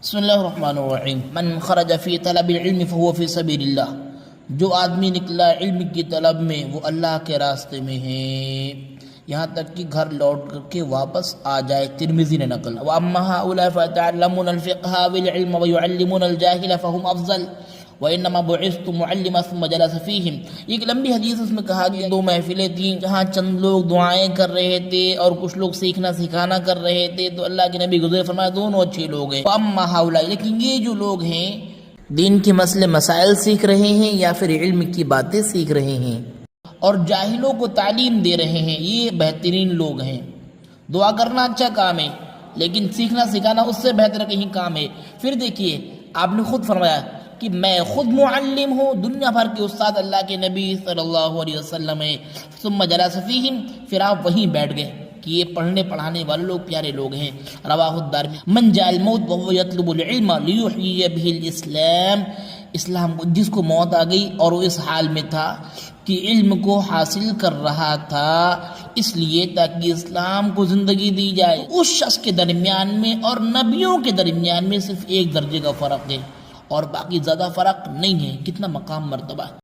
بسم اللہ الرحمن الرحیم من خرج فی طلب العلم فهو فی سبیل اللہ، جو آدمی نکلا علم کی طلب میں وہ اللہ کے راستے میں ہے، یہاں تک کہ گھر لوٹ کر کے واپس آ جائے۔ ترمذی نے نقل۔ وَأَمَّا هَؤُلَاءِ فَيَتَعَلَّمُونَ الْفِقْهَ بِالْعِلْمِ وَيُعَلِّمُونَ الْجَاهِلَ فَهُمْ أَفْضَلُ وَإِنَّمَا بُعِثْتُ مُعَلِّمًا ثُمَّ جَلَسَ فِيهِمْ۔ ایک لمبی حدیث اس میں کہا کہ دو محفلیں تھیں، جہاں چند لوگ دعائیں کر رہے تھے اور کچھ لوگ سیکھنا سکھانا کر رہے تھے، تو اللہ کے نبی گزرے فرمایا دونوں اچھے لوگ ہیں۔ وَأَمَّا هَؤُلَاءِ، لیکن یہ جو لوگ ہیں دین کے مسئلے مسائل سیکھ رہے ہیں یا پھر علم کی باتیں سیکھ رہے ہیں اور جاہلوں کو تعلیم دے رہے ہیں، یہ بہترین لوگ ہیں۔ دعا کرنا اچھا کام ہے، لیکن سیکھنا سکھانا اس سے بہتر کہیں کام ہے۔ پھر دیکھیے آپ نے خود فرمایا کہ میں خود معلم ہوں، دنیا بھر کے استاد اللہ کے نبی صلی اللہ علیہ وسلم ہے۔ ثم جلس فیہم، پھر آپ وہیں بیٹھ گئے کہ یہ پڑھنے پڑھانے والے لوگ پیارے لوگ ہیں۔ رواہ الدارمی۔ من جاء الموت وهو يطلب العلم ليحيي به الاسلام، اسلام کو جس کو موت آ گئی اور وہ اس حال میں تھا کہ علم کو حاصل کر رہا تھا، اس لیے تاکہ اسلام کو زندگی دی جائے۔ اس شخص کے درمیان میں اور نبیوں کے درمیان میں صرف ایک درجے کا فرق ہے اور باقی زیادہ فرق نہیں ہے۔ کتنا مقام مرتبہ